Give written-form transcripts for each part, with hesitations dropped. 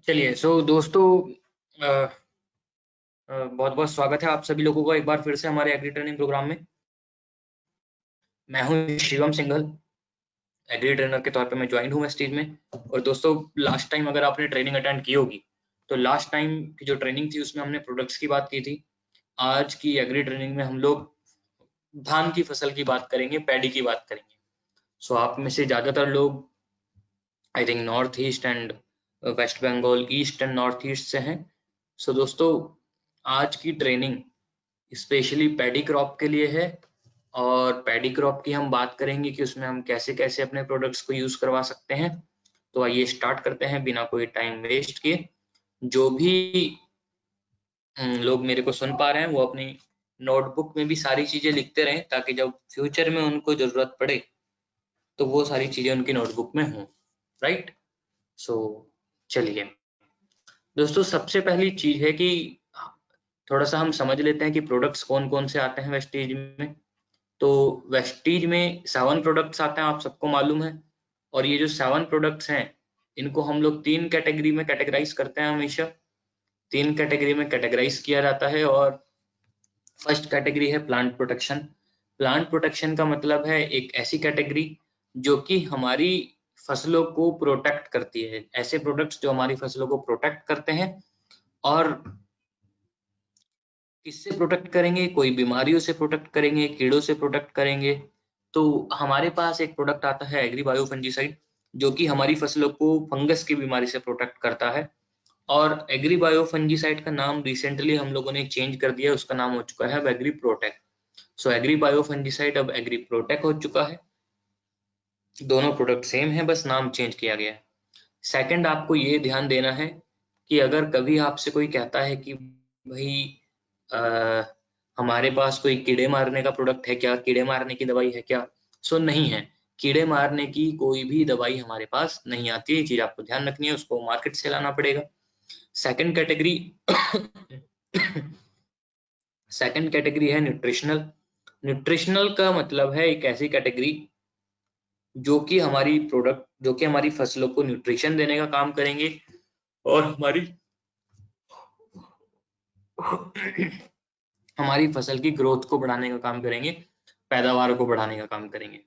चलिए दोस्तों, बहुत बहुत स्वागत है आप सभी लोगों का एक बार फिर से हमारे एग्री ट्रेनिंग प्रोग्राम में। मैं हूं शिवम सिंघल, एग्री ट्रेनर के तौर पे मैं ज्वाइन हूं मैं स्टेज में। और दोस्तों, लास्ट टाइम अगर आपने ट्रेनिंग अटेंड की होगी तो लास्ट टाइम की जो ट्रेनिंग थी उसमें हमने प्रोडक्ट्स की बात की थी। आज की एग्री ट्रेनिंग में हम लोग धान की फसल की बात करेंगे, पैडी की बात करेंगे। आप में से ज्यादातर लोग I think North East and West Bengal, East and North East से हैं। दोस्तों, आज की ट्रेनिंग स्पेशली पैडी क्रॉप के लिए है। और पैडी क्रॉप की हम बात करेंगे कि उसमें हम कैसे कैसे अपने प्रोडक्ट्स को यूज करवा सकते हैं। तो आइए स्टार्ट करते हैं बिना कोई टाइम वेस्ट किए। जो भी लोग मेरे को सुन पा रहे हैं वो अपनी नोटबुक में भी सारी चीजें लिखते रहें, ताकि जब फ्यूचर में उनको जरूरत पड़े तो वो सारी चीजें उनकी नोटबुक में हों। राइट। सो चलिए दोस्तों, सबसे पहली चीज है कि थोड़ा सा हम समझ लेते हैं कि प्रोडक्ट्स कौन कौन से आते हैं वेस्टीज में। तो वेस्टीज में 7 प्रोडक्ट्स आते हैं, आप सबको मालूम है। और ये जो 7 प्रोडक्ट्स हैं इनको हम लोग 3 कैटेगरी में कैटेगराइज करते हैं हमेशा। 3 कैटेगरी में कैटेगराइज किया जाता है। और फर्स्ट कैटेगरी है प्लांट प्रोटेक्शन। प्लांट प्रोटेक्शन का मतलब है एक ऐसी कैटेगरी जो कि हमारी फसलों को प्रोटेक्ट करती है, ऐसे प्रोडक्ट्स जो हमारी फसलों को प्रोटेक्ट करते हैं। और किससे प्रोटेक्ट करेंगे? कोई बीमारियों से प्रोटेक्ट करेंगे, कीड़ों से प्रोटेक्ट करेंगे। तो हमारे पास एक प्रोडक्ट आता है एग्री बायो फंजीसाइड, जो कि हमारी फसलों को फंगस की बीमारी से प्रोटेक्ट करता है। और एग्री बायो फंजीसाइड का नाम रिसेंटली हम लोगों ने चेंज कर दिया, उसका नाम हो चुका है अब Agri Protek. Agri Bio fungicide अब एग्री प्रोटेक हो चुका है। दोनों प्रोडक्ट सेम है, बस नाम चेंज किया गया है। सेकंड, आपको ये ध्यान देना है कि अगर कभी आपसे कोई कहता है कि भाई हमारे पास कोई कीड़े मारने का प्रोडक्ट है क्या, कीड़े मारने की दवाई है क्या, नहीं है। कीड़े मारने की कोई भी दवाई हमारे पास नहीं आती है, ये चीज आपको ध्यान रखनी है, उसको मार्केट से लाना पड़ेगा। सेकंड कैटेगरी सेकंड कैटेगरी है न्यूट्रिशनल। न्यूट्रिशनल का मतलब है एक ऐसी कैटेगरी जो कि हमारी फसलों को न्यूट्रिशन देने का काम करेंगे और हमारी फसल की ग्रोथ को बढ़ाने का काम करेंगे, पैदावार को बढ़ाने का काम करेंगे।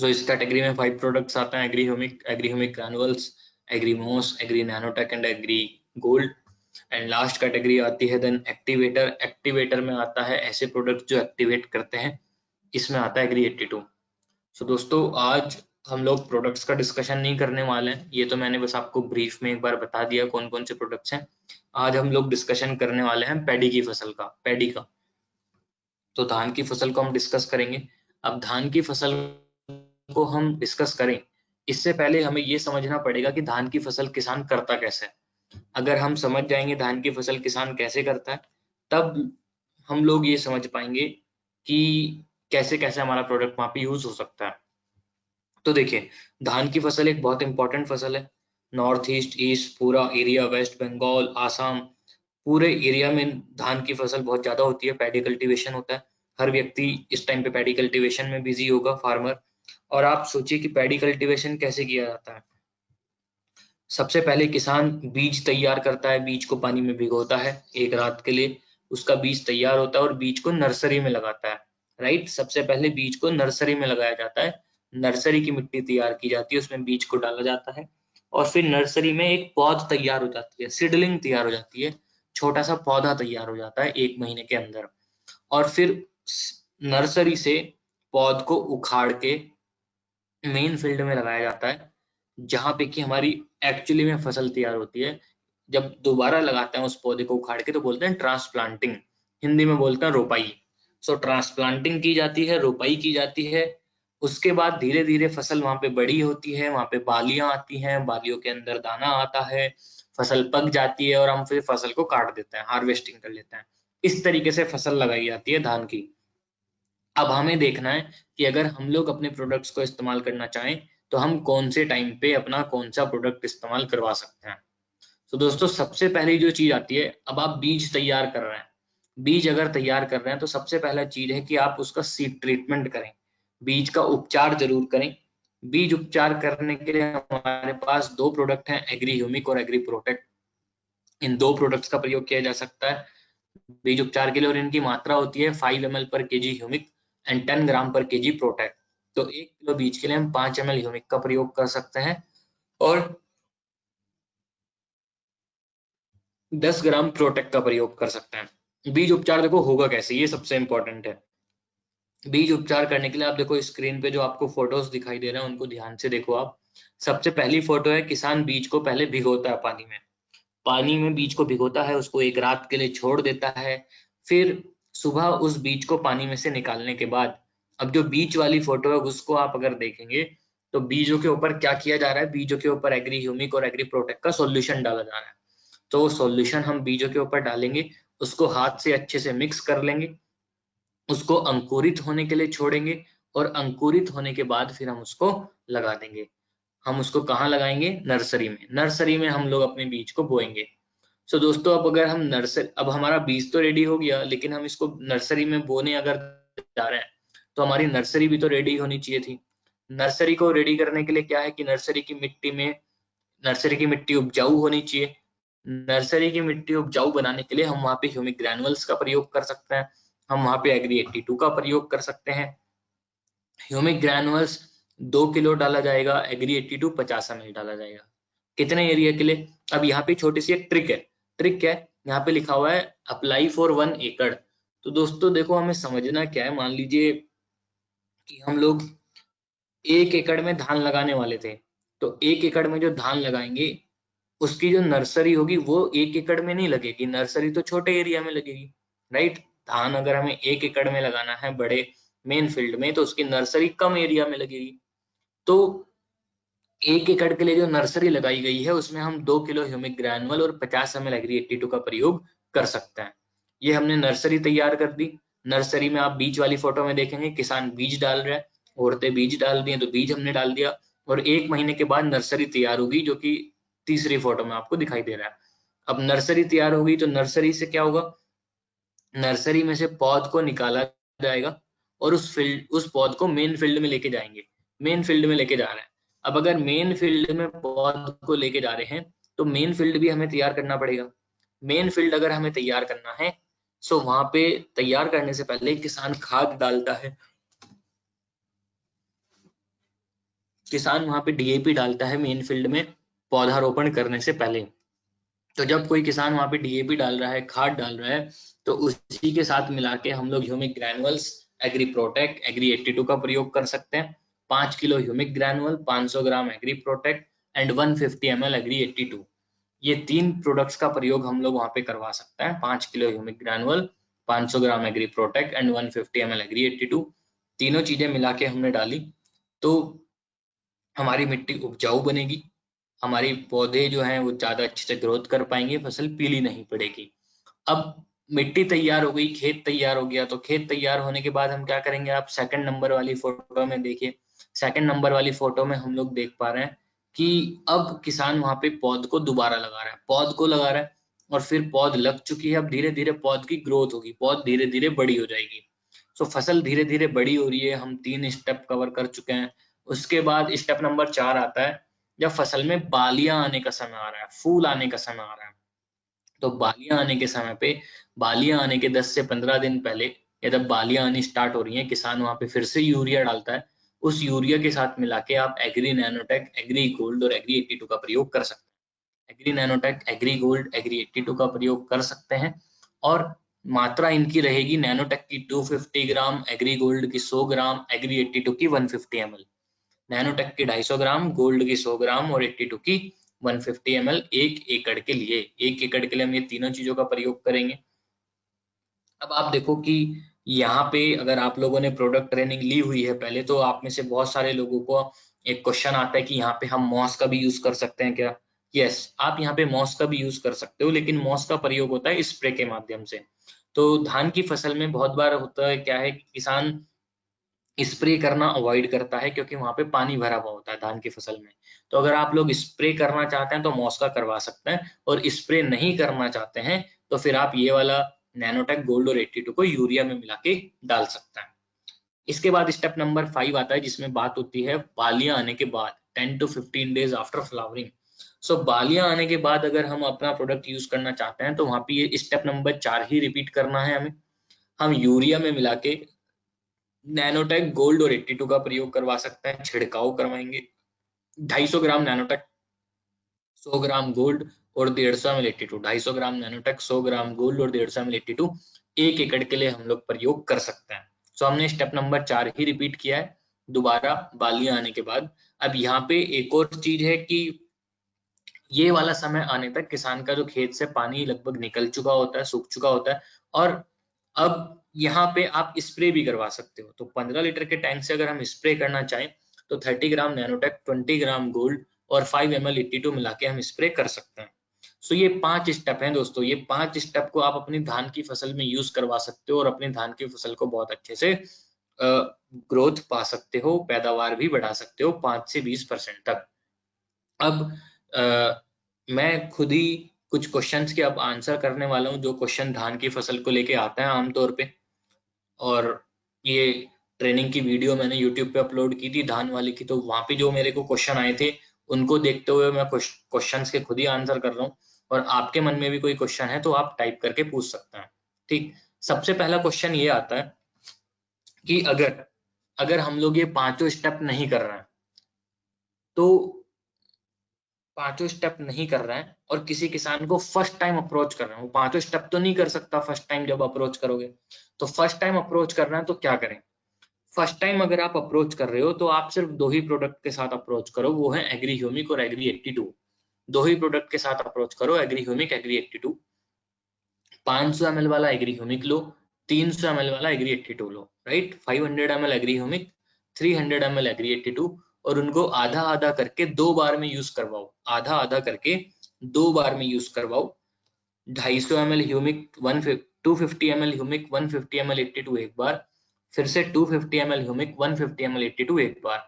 इस कैटेगरी में 5 प्रोडक्ट्स आते हैं: Agrihumic granules, Agrimos, Agri Nanotech and Agri Gold. And last category आती है देन एक्टिवेटर। एक्टिवेटर में आता है ऐसे प्रोडक्ट जो एक्टिवेट करते हैं, इसमें आता है एग्री 82। दोस्तों, आज हम लोग प्रोडक्ट्स का डिस्कशन नहीं करने वाले हैं, ये तो मैंने बस आपको ब्रीफ में एक बार बता दिया कौन कौन से प्रोडक्ट्स हैं। आज हम लोग डिस्कशन करने वाले हैं पैडी की फसल का, पैडी का। तो धान की फसल को हम डिस्कस करेंगे। अब धान की फसल को हम डिस्कस करें इससे पहले हमें ये समझना पड़ेगा कि धान की फसल किसान करता कैसे है। अगर हम समझ जाएंगे धान की फसल किसान कैसे करता है, तब हम लोग ये समझ पाएंगे कि कैसे कैसे हमारा प्रोडक्ट वहां पे यूज हो सकता है। तो देखिए, धान की फसल एक बहुत इंपॉर्टेंट फसल है। नॉर्थ ईस्ट, ईस्ट पूरा एरिया, वेस्ट बंगाल, आसाम, पूरे एरिया में धान की फसल बहुत ज्यादा होती है। पैडी कल्टीवेशन होता है, हर व्यक्ति इस टाइम पे पैडी कल्टीवेशन में बिजी होगा, फार्मर। और आप सोचिए कि पैडी कल्टीवेशन कैसे किया जाता है। सबसे पहले किसान बीज तैयार करता है, बीज को पानी में भिगोता है एक रात के लिए, उसका बीज तैयार होता है और बीज को नर्सरी में लगाता है। राइट, सबसे पहले बीज को नर्सरी में लगाया जाता है। नर्सरी की मिट्टी तैयार की जाती है, उसमें बीज को डाला जाता है और फिर नर्सरी में एक पौध तैयार हो जाती है, सीडलिंग तैयार हो जाती है, छोटा सा पौधा तैयार हो जाता है 1 महीने के अंदर। और फिर नर्सरी से पौध को उखाड़ के मेन फील्ड में लगाया जाता है, जहां पे कि हमारी एक्चुअली में फसल तैयार होती है। जब दोबारा लगाते हैं उस पौधे को उखाड़ के तो बोलते हैं ट्रांसप्लांटिंग, हिंदी में बोलते हैं रोपाई। ट्रांसप्लांटिंग की जाती है, रोपाई की जाती है। उसके बाद धीरे धीरे फसल वहां पे बड़ी होती है, वहां पे बालियां आती हैं, बालियों के अंदर दाना आता है, फसल पक जाती है और हम फिर फसल को काट देते हैं, हार्वेस्टिंग कर लेते हैं। इस तरीके से फसल लगाई जाती है धान की। अब हमें देखना है कि अगर हम लोग अपने प्रोडक्ट्स को इस्तेमाल करना चाहें तो हम कौन से टाइम पे अपना कौन सा प्रोडक्ट इस्तेमाल करवा सकते हैं। तो दोस्तों, सबसे पहली जो चीज आती है, अब आप बीज तैयार कर रहे हैं। बीज अगर तैयार कर रहे हैं तो सबसे पहला चीज है कि आप उसका सीड ट्रीटमेंट करें, बीज का उपचार जरूर करें। बीज उपचार करने के लिए हमारे पास दो प्रोडक्ट हैं, एग्री ह्यूमिक और एग्री प्रोटेक्ट। इन दो प्रोडक्ट्स का प्रयोग किया जा सकता है बीज उपचार के लिए, और इनकी मात्रा होती है 5 ml पर केजी ह्यूमिक एंड 10 ग्राम पर केजी प्रोटेक्ट। तो 1 किलो बीज के लिए हम 5 ml ह्यूमिक का प्रयोग कर सकते हैं और 10 ग्राम प्रोटेक्ट का प्रयोग कर सकते हैं। बीज उपचार देखो होगा कैसे, ये सबसे इंपॉर्टेंट है। बीज उपचार करने के लिए आप देखो स्क्रीन पे जो आपको फोटोज दिखाई दे रहे हैं उनको ध्यान से देखो आप। सबसे पहली फोटो है, किसान बीज को पहले भिगोता है पानी में बीज को भिगोता है, उसको एक रात के लिए छोड़ देता है, फिर सुबह उस बीज को पानी में से निकालने के बाद, अब जो बीज वाली फोटो है उसको आप अगर देखेंगे तो बीजों के ऊपर क्या किया जा रहा है, बीजों के ऊपर एग्री ह्यूमिक और एग्री प्रोटेक्ट का सॉल्यूशन डाला जा रहा है। तो वो सॉल्यूशन हम बीजों के ऊपर डालेंगे, उसको हाथ से अच्छे से मिक्स कर लेंगे, उसको अंकुरित होने के लिए छोड़ेंगे, और अंकुरित होने के बाद फिर हम उसको लगा देंगे। हम उसको कहाँ लगाएंगे, नर्सरी में। नर्सरी में हम लोग अपने बीज को बोएंगे। सो दोस्तों, अब अगर हम नर्सरी, अब हमारा बीज तो रेडी हो गया, लेकिन हम इसको नर्सरी में बोने अगर जा रहे हैं तो हमारी नर्सरी भी तो रेडी होनी चाहिए थी। नर्सरी को रेडी करने के लिए क्या है कि नर्सरी की मिट्टी उपजाऊ होनी चाहिए। नर्सरी की मिट्टी उपजाऊ बनाने के लिए हम वहाँ पे ह्यूमिक ग्रैनुअल्स का प्रयोग कर सकते हैं, हम वहाँ पे एग्री 82 का प्रयोग कर सकते हैं। ह्यूमिक ग्रैनुअल्स 2 किलो डाला जाएगा, एग्री 82 50 ml डाला जाएगा। कितने एरिया के लिए? अब यहाँ पे छोटी सी एक ट्रिक है। ट्रिक क्या है, यहाँ पे लिखा हुआ है अप्लाई फॉर 1 एकड़। तो दोस्तों देखो, हमें समझना क्या है, मान लीजिए कि हम लोग 1 एकड़ में धान लगाने वाले थे, तो 1 एकड़ में जो धान लगाएंगे उसकी जो नर्सरी होगी वो 1 एकड़ में नहीं लगेगी, नर्सरी तो छोटे एरिया में लगेगी, राइट। धान अगर हमें 1 एकड़ में लगाना है बड़े मेन फील्ड में, तो उसकी नर्सरी कम एरिया में लगेगी। तो 1 एकड़ के लिए जो नर्सरी लगाई गई है उसमें हम 2 किलो ह्यूमिक ग्रैनुअल और 50 ml एग्री 82 का प्रयोग कर सकते हैं। ये हमने नर्सरी तैयार कर दी। नर्सरी में आप बीज वाली फोटो में देखेंगे किसान बीज डाल रहा है, औरतें बीज डाल दी हैं, तो बीज हमने डाल दिया, और 1 महीने के बाद नर्सरी तैयार होगी, जो कि तीसरी फोटो में आपको दिखाई दे रहा है। अब नर्सरी तैयार होगी तो नर्सरी से क्या होगा, नर्सरी में से पौध को निकाला जाएगा और उस पौध को मेन फील्ड में लेके जाएंगे। मेन फील्ड में लेके जा रहे हैं। अब अगर मेन फील्ड में पौध को लेके जा रहे हैं तो मेन फील्ड भी हमें तैयार करना पड़ेगा। मेन फील्ड अगर हमें तैयार करना है, सो वहां पे तैयार करने से पहले किसान खाद डालता है। किसान वहां पे डीएपी डालता है मेन फील्ड में पौधारोपण करने से पहले। तो जब कोई किसान वहां पे डीएपी डाल रहा है, खाद डाल रहा है, तो उसी के साथ मिला के हम लोग humic granules, Agri Protect, Agri 82 का प्रयोग कर सकते हैं। 5 kilo humic granule, 500 gram Agri Protect and 150 ml Agri 82, ये 3 प्रोडक्ट्स का प्रयोग हम लोग वहां पे करवा सकते हैं। 5 kilo humic granule, 500 gram Agri Protect and 150 ml Agri 82, तीनों चीजें मिला के हमने डाली तो हमारी मिट्टी उपजाऊ बनेगी, हमारी पौधे जो हैं वो ज्यादा अच्छे से ग्रोथ कर पाएंगे, फसल पीली नहीं पड़ेगी। अब मिट्टी तैयार हो गई, खेत तैयार हो गया, तो खेत तैयार होने के बाद हम क्या करेंगे, आप सेकंड नंबर वाली फोटो में देखिए। सेकंड नंबर वाली फोटो में हम लोग देख पा रहे हैं कि अब किसान वहां पे पौध को दोबारा लगा रहा है, पौध को लगा रहा है, और फिर पौध लग चुकी है। अब धीरे धीरे पौध की ग्रोथ होगी, पौध धीरे धीरे बड़ी हो जाएगी। सो फसल धीरे धीरे बड़ी हो रही है, हम 3 स्टेप कवर कर चुके हैं। उसके बाद स्टेप नंबर 4 आता है, जब फसल में बालियां आने का समय आ रहा है, फूल आने का समय आ रहा है। तो बालियां आने के समय पे, बालियां आने के 10 से 15 दिन पहले, या जब बालियां आनी स्टार्ट हो रही हैं, किसान वहां पे फिर से यूरिया डालता है। उस यूरिया के साथ मिला के आप एग्री नैनोटेक, एग्री गोल्ड और एग्री 82 का प्रयोग कर सकते हैं। Agri Nanotech, Agri Gold, Agri 82 का प्रयोग कर सकते हैं, और मात्रा इनकी रहेगी नैनोटेक की 250 ग्राम, एग्री गोल्ड की 100 ग्राम, एग्री 82 की 150 ml। नैनोटेक की 250 ग्राम, गोल्ड की 100 ग्राम और 82 की 150 ml 1 एकड़ के लिए। 1 एकड़ के लिए हम ये तीनों चीजों का प्रयोग करेंगे। अब आप देखो कि यहाँ पे अगर आप लोगों ने प्रोडक्ट ट्रेनिंग ली हुई है पहले, तो आप में से बहुत सारे लोगों को एक क्वेश्चन आता है कि यहाँ पे हम मॉस का भी यूज कर सकते हैं क्या? यस, आप यहाँ पे मॉस का भी यूज कर सकते हो, लेकिन मॉस का प्रयोग होता है स्प्रे के माध्यम से। तो धान की फसल में बहुत बार होता है क्या है कि किसान स्प्रे करना अवॉइड करता है, क्योंकि वहां पे पानी भरा हुआ होता है धान की फसल में। तो अगर आप लोग स्प्रे करना चाहते हैं तो मॉस्का करवा सकते हैं, और स्प्रे नहीं करना चाहते हैं तो फिर आप ये वाला नैनोटेक गोल्ड और 82 को यूरिया में मिला के डाल सकते हैं। इसके बाद स्टेप नंबर 5 आता है जिसमें बात होती है बालियां आने के बाद 10 to 15 डेज आफ्टर फ्लावरिंग। सो बालियां आने के बाद अगर हम अपना प्रोडक्ट यूज करना चाहते हैं तो वहां पे ये स्टेप नंबर 4 ही रिपीट करना है हमें। हम यूरिया में मिला के नैनोटेक गोल्ड और 82 का प्रयोग करवा सकते हैं, छिड़काव करवाएंगे 250 ग्राम नैनोटेक 100 ग्राम गोल्ड और 150 ml 82, 250 ग्राम नैनोटेक 100 ग्राम गोल्ड और 150 ml 82 1 एकड़ के लिए हम लोग प्रयोग कर सकते हैं। सो हमने स्टेप नंबर 4 ही रिपीट किया है दोबारा बालियां आने के बाद। अब यहाँ पे एक और चीज है कि ये वाला समय आने तक किसान का जो खेत से पानी लगभग निकल चुका होता है, सूख चुका होता है, और अब यहाँ पे आप स्प्रे भी करवा सकते हो। तो 15 लीटर के टैंक से अगर हम स्प्रे करना चाहें तो 30 ग्राम नैनोटेक 20 ग्राम गोल्ड और 5 ml 82 मिला के हम स्प्रे कर सकते हैं। सो ये 5 स्टेप हैं दोस्तों, ये 5 स्टेप को आप अपनी धान की फसल में यूज करवा सकते हो और अपनी धान की फसल को बहुत अच्छे से ग्रोथ पा सकते हो, पैदावार भी बढ़ा सकते हो 5 से 20% तक। अब मैं खुद ही कुछ क्वेश्चंस के अब आंसर करने वाला हूँ जो क्वेश्चन धान की फसल को लेके आता है आमतौर पे, और ये ट्रेनिंग की वीडियो मैंने यूट्यूब पे अपलोड की थी धान वाली की, तो वहां पे जो मेरे को क्वेश्चन आए थे उनको देखते हुए मैं क्वेश्चंस के खुद ही आंसर कर रहा हूँ। और आपके मन में भी कोई क्वेश्चन है तो आप टाइप करके पूछ सकते हैं। ठीक, सबसे पहला क्वेश्चन ये आता है कि अगर अगर हम लोग ये पांचों स्टेप नहीं कर रहे हैं, तो पांचों स्टेप नहीं कर रहे हैं और किसी किसान को फर्स्ट टाइम अप्रोच कर रहे हैं, वो पांचों स्टेप तो नहीं कर सकता फर्स्ट टाइम जब अप्रोच करोगे, तो फर्स्ट टाइम अप्रोच कर रहे हैं तो क्या करें। फर्स्ट टाइम अगर आप अप्रोच कर रहे हो तो आप सिर्फ 2 ही प्रोडक्ट के साथ अप्रोच करो, वो है एग्री ह्यूमिक और एग्री 82। 2 ही प्रोडक्ट के साथ अप्रोच करो, एग्री ह्यूमिक एग्री 82। 500 ml वाला एग्री ह्यूमिक लो, 300 ml वाला एग्री 82 लो, right. 500 ml Agri Humic, 300 ml Agri 82, और उनको आधा आधा करके 2 बार में यूज करवाओ, आधा आधा करके 2 बार में यूज करवाओ। 250 ml humic 250 ml humic 150 ml 82 एक बार, फिर से 250 ml ह्यूमिक 150 ml 82 एक बार।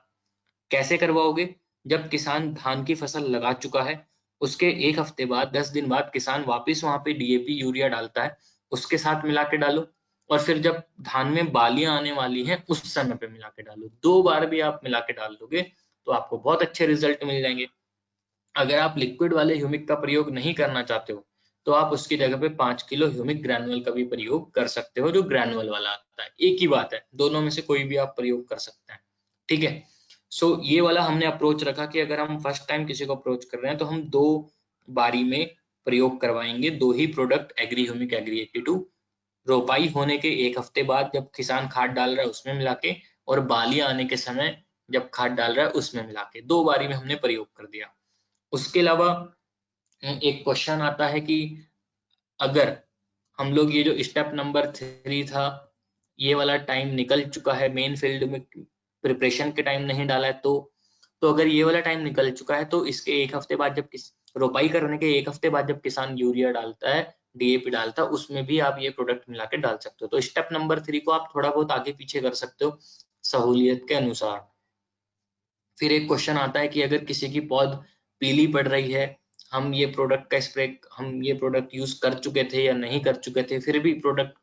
कैसे करवाओगे, जब किसान धान की फसल लगा चुका है उसके एक हफ्ते बाद 10 दिन बाद किसान वापस वहां पे डीएपी यूरिया डालता है, उसके साथ मिला के डालो, और फिर जब धान में बालियां आने वाली हैं उस समय पे मिला के डालो। 2 बार भी आप मिला के डाल दोगे तो आपको बहुत अच्छे रिजल्ट मिल जाएंगे। अगर आप लिक्विड वाले ह्यूमिक का प्रयोग नहीं करना चाहते हो तो आप उसकी जगह पे 5 किलो ह्यूमिक ग्रैनुअल का भी प्रयोग कर सकते हो, जो ग्रैनुअल वाला आता है। एक ही बात है, दोनों में से कोई भी आप प्रयोग कर सकते हैं, ठीक है। सो ये वाला हमने अप्रोच रखा कि अगर हम फर्स्ट टाइम किसी को अप्रोच कर रहे हैं तो हम 2 बारी में प्रयोग करवाएंगे, 2 ही प्रोडक्ट एग्री ह्यूमिक एग्री 82। रोपाई होने के एक हफ्ते बाद जब किसान खाद डाल रहा है उसमें मिला के, और बालियां आने के समय जब खाद डाल रहा है उसमें मिला के, 2 बारी में हमने प्रयोग कर दिया। उसके अलावा एक क्वेश्चन आता है कि अगर हम लोग ये जो स्टेप नंबर 3 था ये वाला टाइम निकल चुका है, मेन फील्ड में प्रिपरेशन के टाइम नहीं डाला है, तो अगर ये वाला टाइम निकल चुका है तो इसके एक हफ्ते बाद जब रोपाई करने के एक हफ्ते बाद जब किसान यूरिया डालता है, डीएपी डालता है, उसमें भी आप ये प्रोडक्ट मिला के डाल सकते हो। तो स्टेप नंबर 3 को आप थोड़ा बहुत आगे पीछे कर सकते हो सहूलियत के अनुसार। फिर एक क्वेश्चन आता है कि अगर किसी की पौध पीली पड़ रही है, हम ये प्रोडक्ट का स्प्रे हम ये प्रोडक्ट यूज कर चुके थे या नहीं कर चुके थे, फिर भी प्रोडक्ट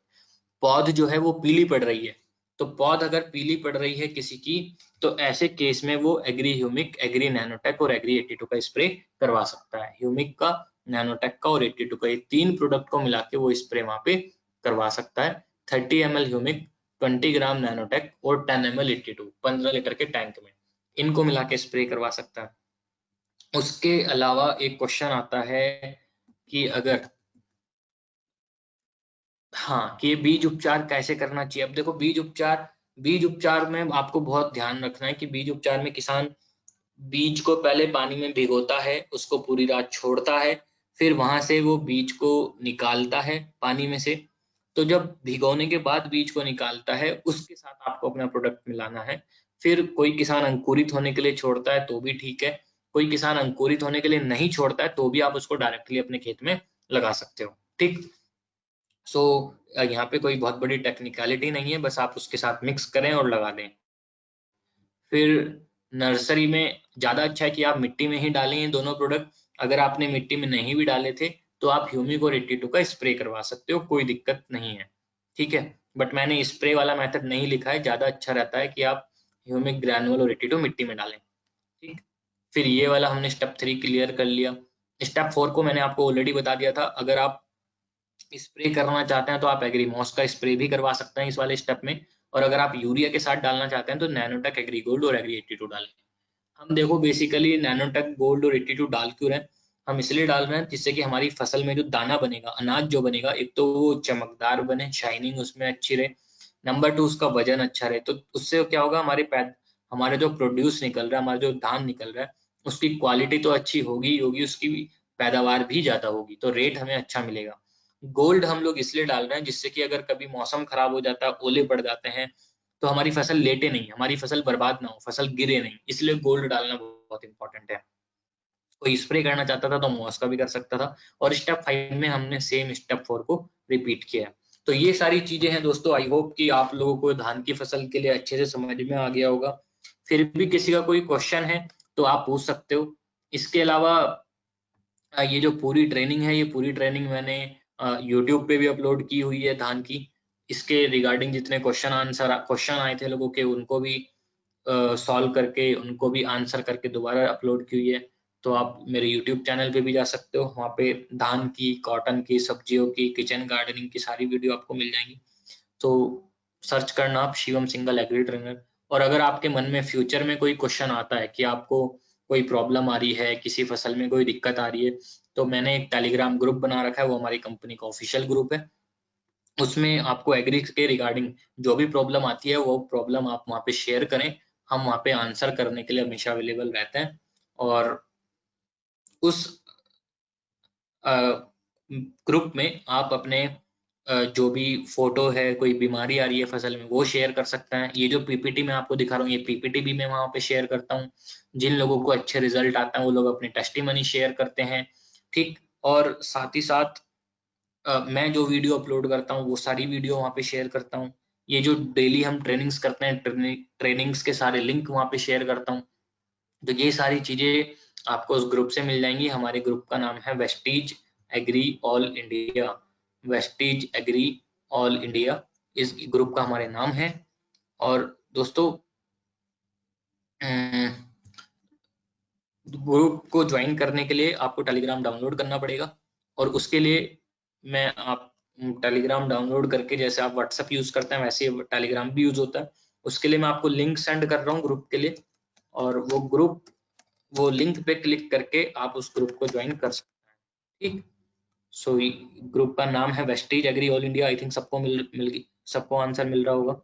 पौध जो है वो पीली पड़ रही है, तो पौध अगर पीली पड़ रही है किसी की, तो ऐसे केस में वो एग्री ह्यूमिक एग्री नैनोटेक और एग्री 82 का स्प्रे करवा सकता है। ह्यूमिक का, नैनोटेक का और 82 का, ये 3 प्रोडक्ट को मिला के वो स्प्रे वहां पे करवा सकता है। 30 ml ह्यूमिक, 20 ग्राम नैनोटेक और 10 ml 82, 15 लीटर के टैंक में इनको मिला के स्प्रे करवा सकता है। उसके अलावा एक क्वेश्चन आता है कि अगर हाँ, कि बीज उपचार कैसे करना चाहिए। अब देखो बीज उपचार में आपको बहुत ध्यान रखना है कि बीज उपचार में किसान बीज को पहले पानी में भिगोता है, उसको पूरी रात छोड़ता है, फिर वहां से वो बीज को निकालता है पानी में से। तो जब भिगोने के बाद बीज को निकालता है उसके साथ आपको अपना प्रोडक्ट मिलाना है। फिर कोई किसान अंकुरित होने के लिए छोड़ता है तो भी ठीक है, कोई किसान अंकुरित होने के लिए नहीं छोड़ता है तो भी आप उसको डायरेक्टली अपने खेत में लगा सकते हो, ठीक। सो यहाँ पे कोई बहुत बड़ी टेक्निकलिटी नहीं है, बस आप उसके साथ मिक्स करें और लगा दें। फिर नर्सरी में ज्यादा अच्छा है कि आप मिट्टी में ही डालें ये दोनों प्रोडक्ट। अगर आपने मिट्टी में नहीं भी डाले थे तो आप ह्यूमिक और 82 का स्प्रे करवा सकते हो, कोई दिक्कत नहीं है, ठीक है। बट मैंने स्प्रे वाला मेथड नहीं लिखा है, ज्यादा अच्छा रहता है कि आप ह्यूमिक ग्रैनुअल और 82 मिट्टी में डालें। ठीक, फिर ये वाला हमने स्टेप 3 क्लियर कर लिया। स्टेप 4 को मैंने आपको ऑलरेडी बता दिया था, अगर आप स्प्रे करना चाहते हैं तो आप एग्रीमॉस का स्प्रे भी करवा सकते हैं इस वाले स्टेप में, और अगर आप यूरिया के साथ डालना चाहते हैं तो नैनोटेक एग्री गोल्ड और एग्री 82 डालें। हम देखो बेसिकली नैनोटेक गोल्ड और 82 डाल क्यों रहे हैं, हम इसलिए डाल रहे हैं जिससे कि हमारी फसल में जो दाना बनेगा, अनाज जो बनेगा, एक तो वो चमकदार बने, शाइनिंग उसमें अच्छी रहे, नंबर 2 उसका वजन अच्छा रहे। तो उससे क्या होगा, हमारे जो प्रोड्यूस निकल रहा है, हमारा जो धान निकल रहा है, उसकी क्वालिटी तो अच्छी होगी होगी, उसकी पैदावार भी ज्यादा होगी, तो रेट हमें अच्छा मिलेगा। गोल्ड हम लोग इसलिए डाल रहे हैं जिससे कि अगर कभी मौसम खराब हो जाता है, ओले पड़ जाते हैं, तो हमारी फसल लेटे नहीं, हमारी फसल बर्बाद ना हो, फसल गिरे नहीं, इसलिए गोल्ड डालना बहुत इंपॉर्टेंट है। कोई स्प्रे करना चाहता था तो मॉस का भी कर सकता था, और स्टेप 5 में हमने सेम स्टेप 4 को रिपीट किया। तो ये सारी चीजें हैं दोस्तों, आई होप कि आप लोगों को धान की फसल के लिए अच्छे से समझ में आ गया होगा। फिर भी किसी का कोई क्वेश्चन है तो आप पूछ सकते हो। इसके अलावा ये जो पूरी ट्रेनिंग है, ये पूरी ट्रेनिंग मैंने यूट्यूब पे भी अपलोड की हुई है धान की। इसके रिगार्डिंग जितने क्वेश्चन आए थे लोगों के, उनको भी सॉल्व करके, उनको भी आंसर करके दोबारा अपलोड की हुई है। तो आप मेरे यूट्यूब चैनल पे भी जा सकते हो, वहाँ पे धान की, कॉटन की, सब्जियों की, किचन गार्डनिंग की सारी वीडियो आपको मिल जाएंगी। तो सर्च करना आप शिवम सिंघल एग्री ट्रेनर। और अगर आपके मन में फ्यूचर में कोई क्वेश्चन आता है कि आपको कोई प्रॉब्लम आ रही है, किसी फसल में कोई दिक्कत आ रही है, तो मैंने एक टेलीग्राम ग्रुप बना रखा है, वो हमारी कंपनी का ऑफिशियल ग्रुप है। उसमें आपको एग्री के रिगार्डिंग जो भी प्रॉब्लम आती है, वो प्रॉब्लम आप वहाँ पे शेयर करें, हम वहाँ पे आंसर करने के लिए हमेशा अवेलेबल रहते हैं। और उस ग्रुप में आप अपने जो भी फोटो है, कोई बीमारी आ रही है फसल में, वो शेयर कर सकते हैं। ये जो पीपीटी मैं आपको दिखा रहा हूँ, ये पीपीटी भी मैं वहाँ पे शेयर करता हूँ। जिन लोगों को अच्छे रिजल्ट आता है वो लोग अपनी टेस्टिमनी शेयर करते हैं। ठीक, और साथ ही साथ मैं जो वीडियो अपलोड करता हूँ वो सारी वीडियो वहाँ पे शेयर करता हूँ। ये जो डेली हम ट्रेनिंग्स करते हैं, ट्रेनिंग्स के सारे लिंक वहाँ पे शेयर करता हूँ। तो ये सारी चीजें आपको उस ग्रुप से मिल जाएंगी। हमारे ग्रुप का नाम है Vestige Agri All India. Vestige Agri All India इस ग्रुप का हमारे नाम है। और दोस्तों, ग्रुप को ज्वाइन करने के लिए आपको टेलीग्राम डाउनलोड करना पड़ेगा, और उसके लिए मैं आप टेलीग्राम डाउनलोड करके, जैसे आप व्हाट्सएप यूज करते हैं वैसे टेलीग्राम भी यूज होता है। उसके लिए मैं आपको लिंक सेंड कर रहा हूँ ग्रुप के लिए, और वो लिंक पे क्लिक करके आप उस ग्रुप को ज्वाइन कर सकते हैं। ठीक, सो ग्रुप का नाम है Vestige Agri All India. I think सबको आंसर मिल रहा होगा,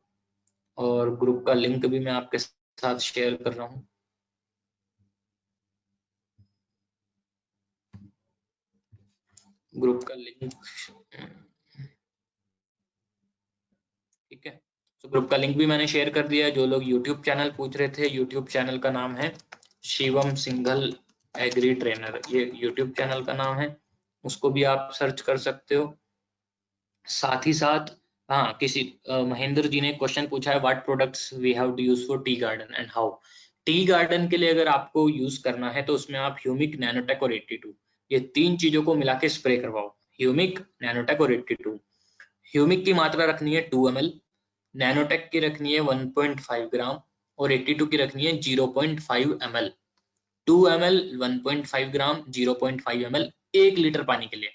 और ग्रुप का लिंक भी मैं आपके साथ शेयर कर रहा हूँ। ग्रुप का लिंक, ठीक है, तो ग्रुप का लिंक भी मैंने शेयर कर दिया है। जो लोग यूट्यूब चैनल पूछ रहे थे, यूट्यूब चैनल का नाम है शिवम सिंघल एग्री ट्रेनर, ये यूट्यूब चैनल का नाम है, उसको भी आप सर्च कर सकते हो। साथ ही साथ, हाँ, महेंद्र जी ने क्वेश्चन पूछा है, what products we have to use for tea garden and how. Tea garden के लिए अगर आपको यूज करना है तो उसमें आप ह्यूमिक, नैनोटेक और 82, ये तीन चीजों को मिला के स्प्रे करवाओ। ह्यूमिक, नैनोटेक और 82। ह्यूमिक की मात्रा रखनी है 2 ml, नैनोटेक की रखनी है 1.5 ग्राम, और 82 की रखनी है 0.5 ml। 2 ml, 1.5 ग्राम, 0.5 ml 1 लीटर पानी के लिए।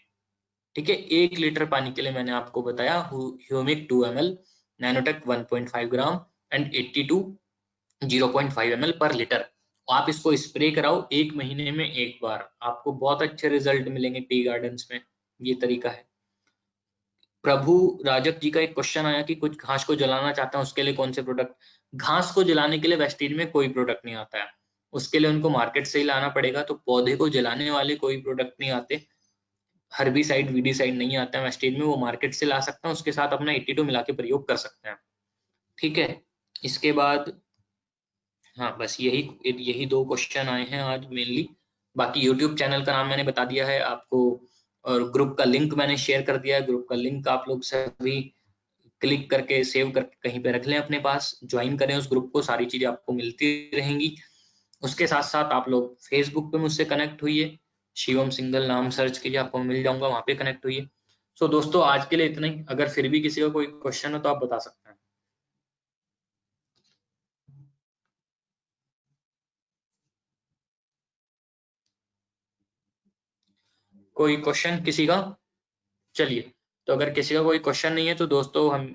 ठीक है, 1 लीटर पानी के लिए मैंने आपको बताया humic 2 ml, nanotech 1.5 gram and 82 0.5 ml पर लीटर। आप इसको स्प्रे कराओ 1 महीने में एक बार, आपको बहुत अच्छे रिजल्ट मिलेंगे टी गार्डन्स में। ये तरीका है। प्रभु राजक जी का एक क्वेश्चन आया कि कुछ घास को जलाना चाहता है, उसके लिए कौन से प्रोडक्ट। घास को जलाने के लिए वेस्टीज में कोई प्रोडक्ट नहीं आता है, उसके लिए उनको मार्केट से ही लाना पड़ेगा। तो पौधे को जलाने वाले कोई प्रोडक्ट नहीं आते, हर्बिसाइड, वीडीसाइड नहीं आता है वेस्टीज में, वो मार्केट से ला सकते हैं, उसके साथ अपना 82 मिला के प्रयोग कर सकते हैं। ठीक है, इसके बाद, हाँ, बस यही यही दो क्वेश्चन आए हैं आज मेनली। बाकी यूट्यूब चैनल का नाम मैंने बता दिया है आपको, और ग्रुप का लिंक मैंने शेयर कर दिया है। ग्रुप का लिंक आप लोग सभी क्लिक करके, सेव करके कहीं पे रख लें अपने पास, ज्वाइन करें उस ग्रुप को, सारी चीजें आपको मिलती रहेंगी। उसके साथ साथ आप लोग फेसबुक पे मुझसे कनेक्ट हुइए, शिवम सिंघल नाम सर्च कीजिए, आपको मिल जाऊंगा, वहां पे कनेक्ट हुइए। सो दोस्तों आज के लिए इतना ही। अगर फिर भी किसी का कोई क्वेश्चन हो तो आप बता सकते हैं। कोई क्वेश्चन किसी का? चलिए, तो अगर किसी का कोई क्वेश्चन नहीं है तो दोस्तों हम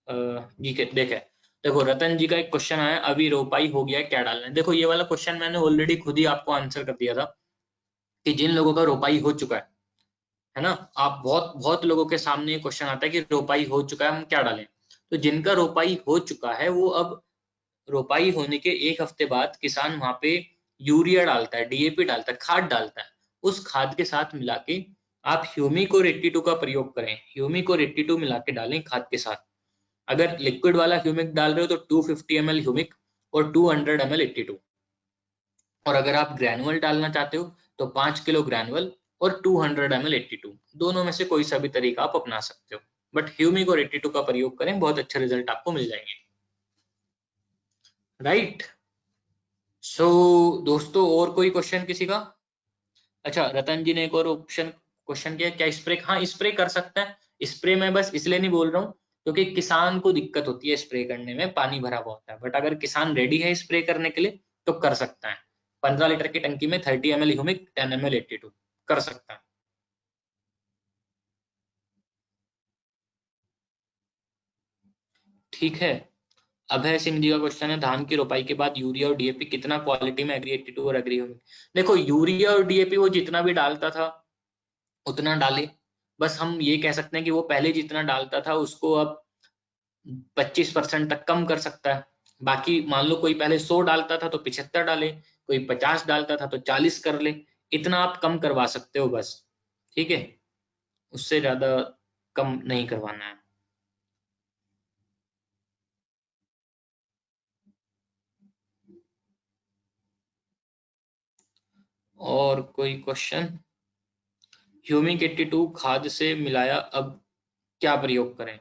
जी के देखे, देखो रतन जी का एक क्वेश्चन आया, अभी रोपाई हो गया है, क्या डालना है। देखो ये वाला क्वेश्चन मैंने ऑलरेडी खुद ही आपको आंसर कर दिया था कि जिन लोगों का रोपाई हो चुका है ना, आप बहुत बहुत लोगों के सामने ये क्वेश्चन आता है कि रोपाई हो चुका है हम क्या डालें। तो जिनका रोपाई हो चुका है वो अब रोपाई होने के एक हफ्ते बाद किसान वहां पे यूरिया डालता है, डीएपी डालता है, खाद डालता है। उस खाद के साथ मिला के आप ह्यूमिक और 82 का प्रयोग करें, ह्यूमिक और 82 मिला के डालें खाद के साथ। अगर लिक्विड वाला ह्यूमिक डाल रहे हो तो 250 ml ह्यूमिक और 200 ml 82। और अगर आप ग्रैनुअल डालना चाहते हो तो 5 किलो ग्रैनुअल और 200 ml 82, दोनों में से कोई सा भी तरीका आप अपना सकते हो, बट ह्यूमिक और 82 का प्रयोग करें, बहुत अच्छे रिजल्ट आपको मिल जाएंगे। राइट। सो दोस्तों और कोई क्वेश्चन किसी का? अच्छा, रतन जी ने एक और ऑप्शन क्वेश्चन किया, क्या स्प्रे? हाँ स्प्रे कर सकते हैं। स्प्रे में बस इसलिए नहीं बोल रहा हूँ क्योंकि किसान को दिक्कत होती है स्प्रे करने में, पानी भरा हुआ होता है, बट अगर किसान रेडी है स्प्रे करने के लिए तो कर सकता है। 15 लीटर की टंकी में 30 ml ह्यूमिक, 10 ml 82 कर सकता है। ठीक है। अभय सिंह जी का क्वेश्चन है, धान की रोपाई के बाद यूरिया और डीएपी कितना क्वालिटी में एग्री 82 और एग्री ह्यूमिक? देखो यूरिया और डीएपी वो जितना भी डालता था उतना डाले, बस हम ये कह सकते हैं कि वो पहले जितना डालता था उसको अब 25% तक कम कर सकता है। बाकी मान लो कोई पहले 100 डालता था तो 75 डाले, कोई 50 डालता था तो 40 कर ले, इतना आप कम करवा सकते हो बस। ठीक है, उससे ज्यादा कम नहीं करवाना है। और कोई क्वेश्चन? ह्यूमिक 82 खाद से मिलाया, अब क्या प्रयोग करें?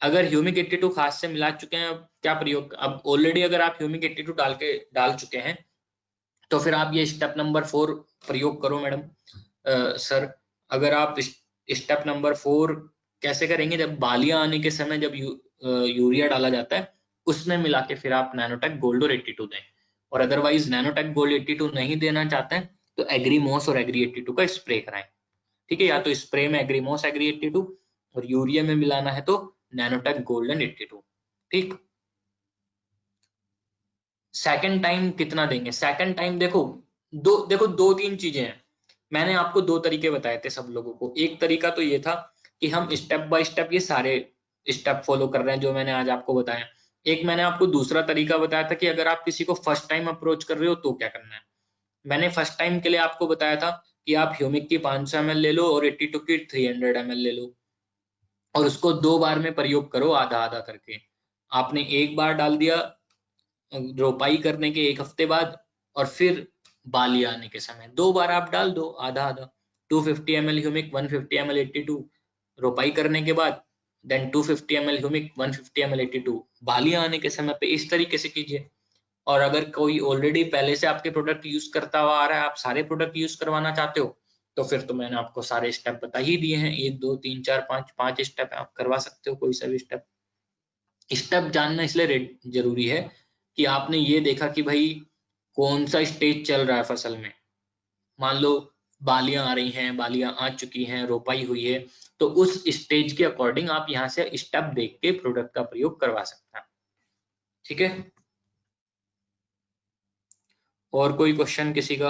अगर ह्यूमिक 82 खाद से मिला चुके हैं अब क्या प्रयोग? अब ऑलरेडी अगर आप ह्यूमिक 82 डाल चुके हैं तो फिर आप ये स्टेप नंबर 4 प्रयोग करो मैडम। सर, अगर आप स्टेप नंबर 4 कैसे करेंगे? जब बालियां आने के समय जब यूरिया डाला जाता है उसमें मिला के फिर आप नैनोटेक गोल्ड और 82 दें। और अदरवाइज नैनोटेक गोल्ड 82 नहीं देना चाहते हैं तो एग्रीमोस और एग्री 82 का स्प्रे कराएं। ठीक है, या तो स्प्रे में एग्रीमोस एग्री 82 और यूरिया में मिलाना है तो नैनोटेक गोल्डन 82। ठीक। सेकंड टाइम कितना देंगे? सेकंड टाइम देखो दो तीन चीजें हैं। मैंने आपको दो तरीके बताए थे सब लोगों को। एक तरीका तो ये था कि हम स्टेप बाय स्टेप ये सारे स्टेप फॉलो कर रहे हैं जो मैंने आज आपको बताया। एक मैंने आपको दूसरा तरीका बताया था कि अगर आप किसी को फर्स्ट टाइम अप्रोच कर रहे हो तो क्या करना है। मैंने फर्स्ट टाइम के लिए आपको बताया था कि आप ह्यूमिक की 500 ml ले लो और 82 की 300 ml ले लो और उसको 2 बार में प्रयोग करो, आधा आधा करके। आपने एक बार डाल दिया रोपाई करने के एक हफ्ते बाद, और फिर बाली आने के समय 2 बार आप डाल दो आधा आधा। 250 ml ह्यूमिक, 150 ml 82 रोपाई करने के बाद, देन 250 ml ह्यूमिक, 150 ml 82 बाली आने के समय पे। इस तरीके से कीजिए। और अगर कोई ऑलरेडी पहले से आपके प्रोडक्ट यूज करता हुआ आ रहा है, आप सारे प्रोडक्ट यूज करवाना चाहते हो, तो फिर तो मैंने आपको सारे स्टेप बता ही दिए हैं, 1 2 3 4 5 5 स्टेप आप करवा सकते हो कोई सा भी स्टेप। स्टेप जानना इसलिए जरूरी है कि आपने ये देखा कि भाई कौन सा स्टेज चल रहा है फसल में। मान लो बालियां आ रही हैं, बालियां आ चुकी हैं, रोपाई हुई है, तो उस स्टेज के अकॉर्डिंग आप यहाँ से स्टेप देख के प्रोडक्ट का प्रयोग करवा सकते हैं। ठीक है। और कोई क्वेश्चन किसी का?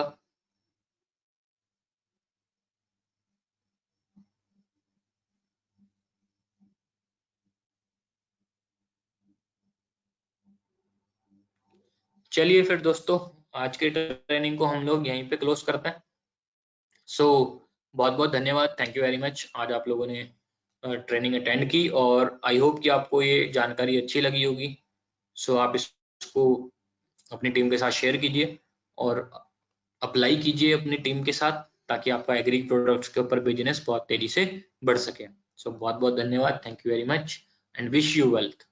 चलिए फिर दोस्तों, आज के ट्रेनिंग को हम लोग यहीं पे क्लोज करते हैं। सो बहुत बहुत धन्यवाद, थैंक यू वेरी मच। आज आप लोगों ने ट्रेनिंग अटेंड की और आई होप कि आपको ये जानकारी अच्छी लगी होगी। सो आप इसको अपनी टीम के साथ शेयर कीजिए और अप्लाई कीजिए अपनी टीम के साथ, ताकि आपका एग्री प्रोडक्ट्स के ऊपर बिजनेस बहुत तेजी से बढ़ सके। सो बहुत बहुत धन्यवाद, thank you very much and wish you wealth.